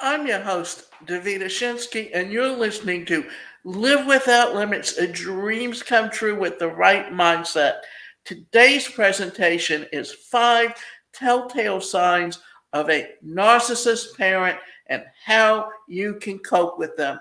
I'm your host, Davida Shinsky, and you're listening to Live Without Limits, a Dreams Come True with the Right Mindset. Today's presentation is 5 telltale signs of a narcissist parent and how you can cope with them.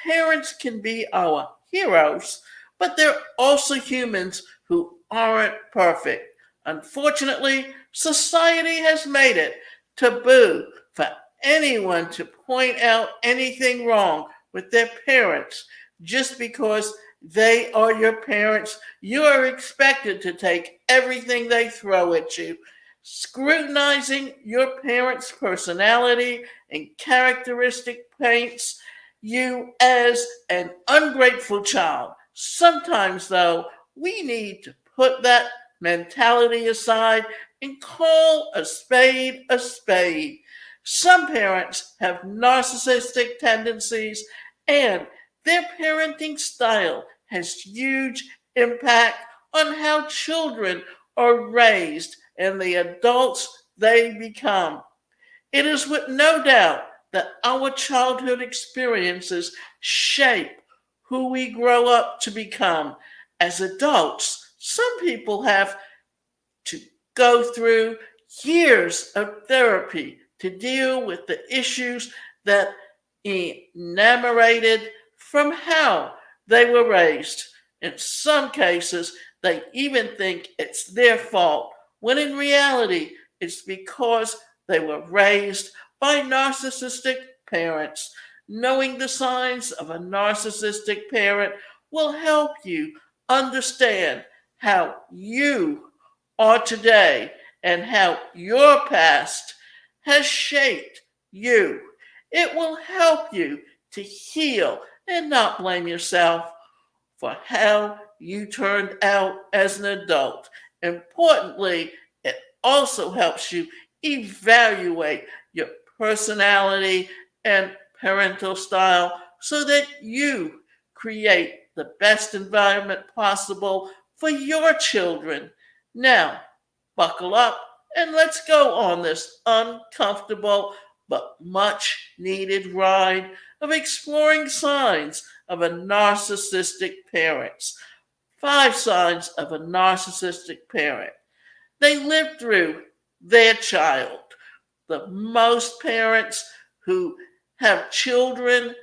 Parents can be our heroes, but they're also humans who aren't perfect. Unfortunately, society has made it taboo for anyone to point out anything wrong with their parents just because they are your parents. You are expected to take everything they throw at you. Scrutinizing your parents' personality and characteristic paints you as an ungrateful child. Sometimes, though, we need to put that mentality aside and call a spade a spade. Some parents have narcissistic tendencies, and their parenting style has huge impact on how children are raised and the adults they become. It is with no doubt that our childhood experiences shape who we grow up to become. As adults, some people have to go through years of therapy to deal with the issues that emanated from how they were raised. In some cases, they even think it's their fault, when in reality, it's because they were raised by narcissistic parents. Knowing the signs of a narcissistic parent will help you understand how you are today and how your past has shaped you. It will help you to heal and not blame yourself for how you turned out as an adult. Importantly, it also helps you evaluate your personality and parental style so that you create the best environment possible for your children. Now, buckle up and let's go on this uncomfortable but much needed ride of exploring signs of a narcissistic parent. 5 signs of a narcissistic parent. They live through their child. The most parents who have children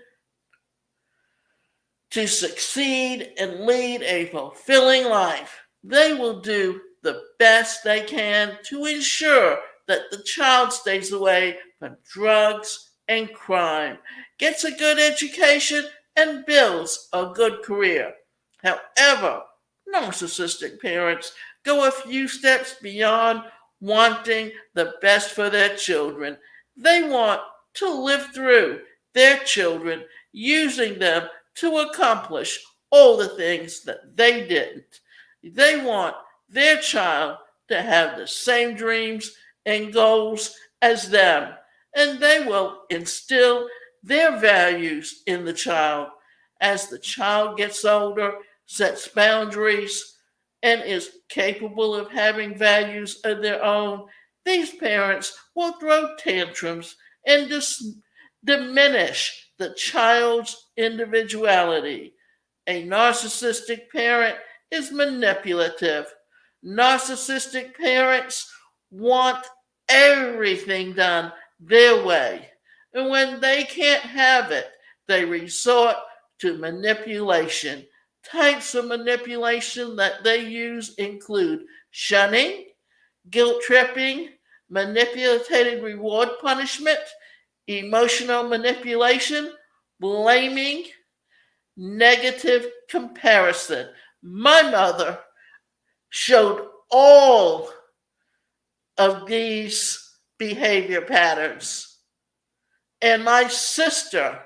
to succeed and lead a fulfilling life, they will do the best they can to ensure that the child stays away from drugs and crime, gets a good education, and builds a good career. However, narcissistic parents go a few steps beyond wanting the best for their children. They want to live through their children, using them to accomplish all the things that they didn't. They want their child to have the same dreams and goals as them, and they will instill their values in the child. As the child gets older, sets boundaries, and is capable of having values of their own, these parents will throw tantrums and diminish the child's individuality. A narcissistic parent is manipulative. Narcissistic parents want everything done their way. And when they can't have it, they resort to manipulation. Types of manipulation that they use include shunning, guilt tripping, manipulated reward punishment, emotional manipulation, blaming, negative comparison. My mother showed all of these behavior patterns, and my sister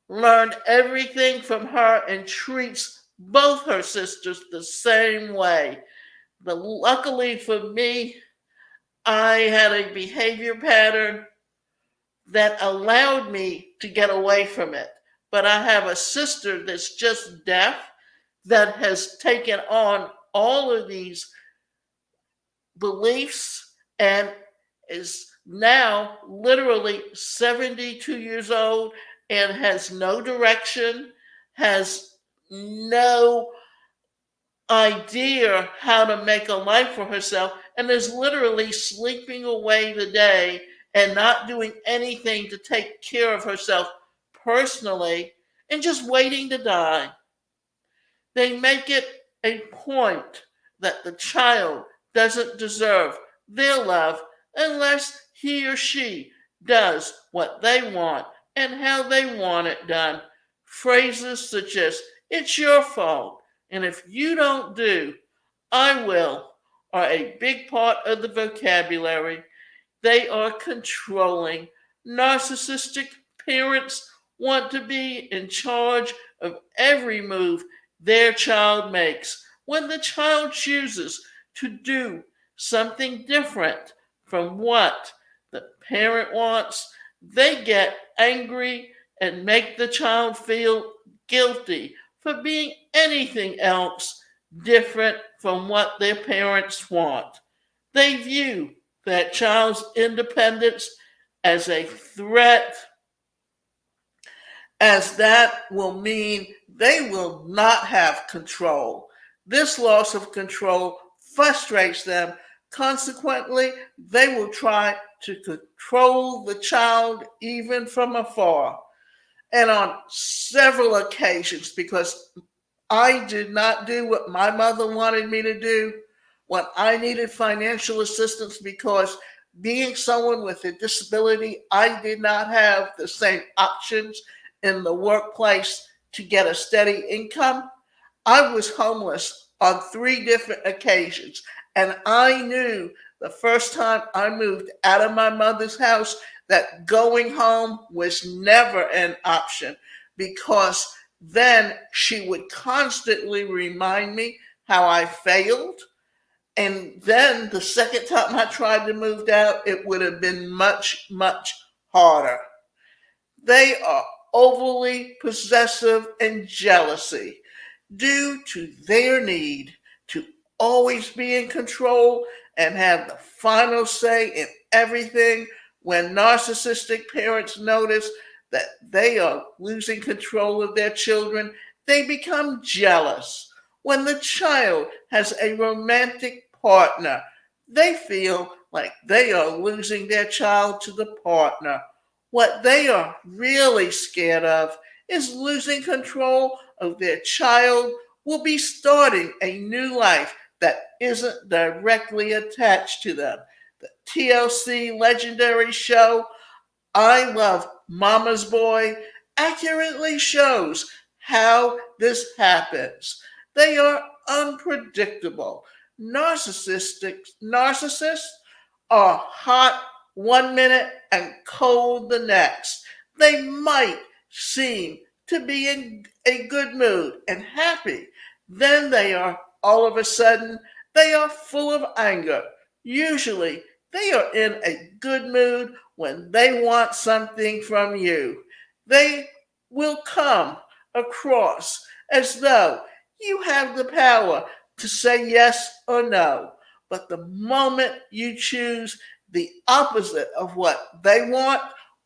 learned everything from her and treats both her sisters the same way. But luckily for me, I had a behavior pattern that allowed me to get away from it. But I have a sister that's just deaf that has taken on all of these beliefs and is now literally 72 years old and has no direction, has no idea how to make a life for herself, and is literally sleeping away the day and not doing anything to take care of herself personally and just waiting to die. They make it a point that the child doesn't deserve their love unless he or she does what they want and how they want it done. Phrases such as, it's your fault, and if you don't do, I will, are a big part of the vocabulary. They are controlling. Narcissistic parents want to be in charge of every move their child makes. When the child chooses to do something different from what the parent wants, they get angry and make the child feel guilty for being anything else different from what their parents want. They view that child's independence as a threat, as that will mean they will not have control. This loss of control frustrates them. Consequently, they will try to control the child even from afar. And on several occasions, because I did not do what my mother wanted me to do when I needed financial assistance, because being someone with a disability, I did not have the same options in the workplace to get a steady income. I was homeless on 3 different occasions, and I knew the first time I moved out of my mother's house that going home was never an option, because then she would constantly remind me how I failed. And then the second time I tried to move out, it would have been much, much harder. They are overly possessive and jealousy due to their need to always be in control and have the final say in everything. When narcissistic parents notice that they are losing control of their children, they become jealous. When the child has a romantic partner, they feel like they are losing their child to the partner. What they are really scared of is losing control of their child will be starting a new life that isn't directly attached to them. The TLC legendary show I Love Mama's Boy accurately shows how this happens. They are unpredictable. Narcissists are hot 1 minute and cold the next. They might seem to be in a good mood and happy. Then they are all of a sudden they are full of anger. Usually they are in a good mood when they want something from you. They will come across as though you have the power to say yes or no. But the moment you choose the opposite of what they want,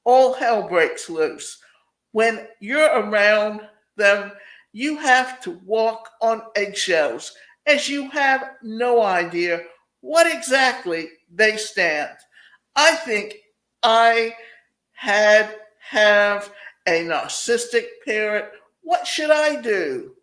all hell breaks loose. When you're around them, you have to walk on eggshells, as you have no idea what exactly they stand. I think I had have a narcissistic parent. What should I do?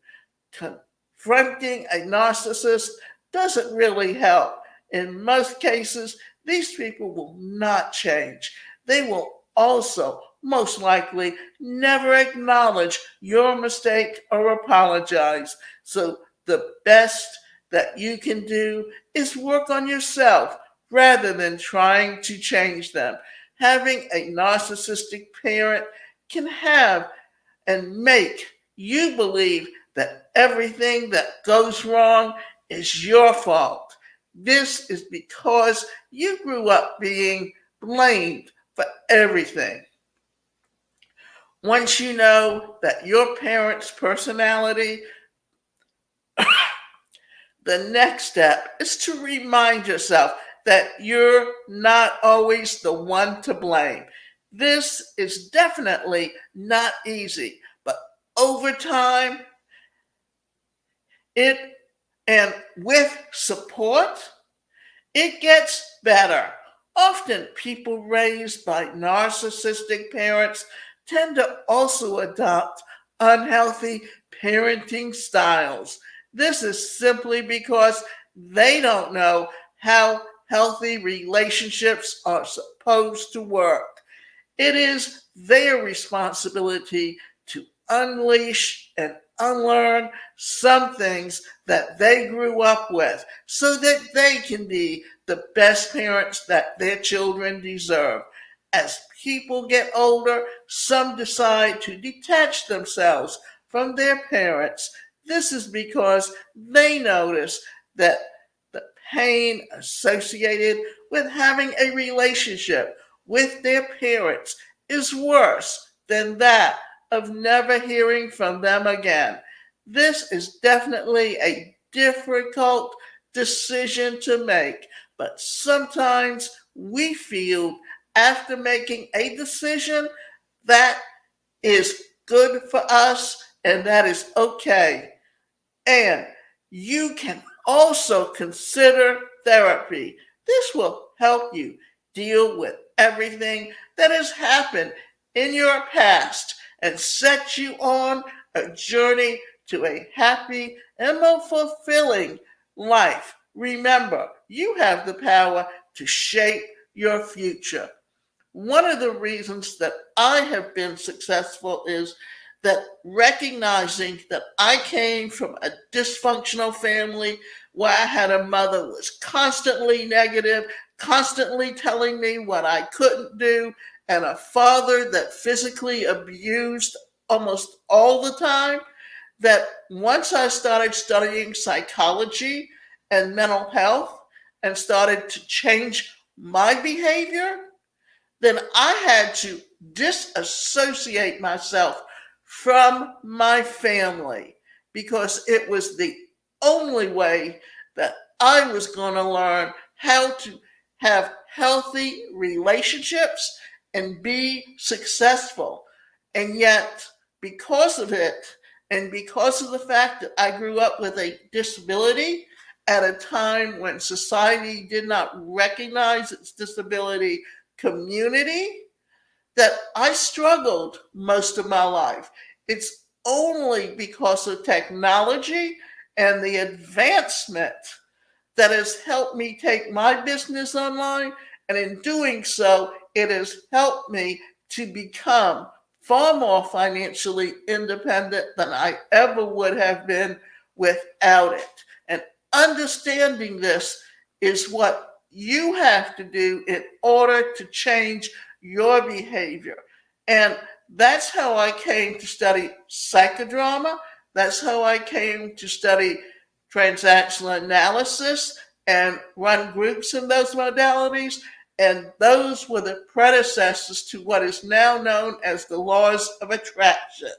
Confronting a narcissist doesn't really help. In most cases, these people will not change. They will also most likely never acknowledge your mistake or apologize. So the best that you can do is work on yourself rather than trying to change them. Having a narcissistic parent can have and make you believe that everything that goes wrong is your fault. This is because you grew up being blamed for everything. Once you know that your parent's personality, the next step is to remind yourself that you're not always the one to blame. This is definitely not easy, but over time, it and with support, it gets better. Often, people raised by narcissistic parents tend to also adopt unhealthy parenting styles. This is simply because they don't know how healthy relationships are supposed to work. It is their responsibility to unleash and unlearn some things that they grew up with so that they can be the best parents that their children deserve. As people get older, some decide to detach themselves from their parents. This is because they notice that the pain associated with having a relationship with their parents is worse than that of never hearing from them again. This is definitely a difficult decision to make, but sometimes we feel after making a decision that is good for us and that is okay. And you can also consider therapy. This will help you deal with everything that has happened in your past and set you on a journey to a happy and more fulfilling life. Remember, you have the power to shape your future. One of the reasons that I have been successful is that recognizing that I came from a dysfunctional family where I had a mother who was constantly negative, constantly telling me what I couldn't do, and a father that physically abused almost all the time, that once I started studying psychology and mental health and started to change my behavior, then I had to disassociate myself from my family because it was the only way that I was going to learn how to have healthy relationships and be successful. And yet, because of it, and because of the fact that I grew up with a disability at a time when society did not recognize its disability community, that I struggled most of my life. It's only because of technology and the advancement that has helped me take my business online. And in doing so, it has helped me to become far more financially independent than I ever would have been without it. And understanding this is what you have to do in order to change your behavior. And that's how I came to study psychodrama. That's how I came to study transactional analysis and run groups in those modalities. And those were the predecessors to what is now known as the laws of attraction.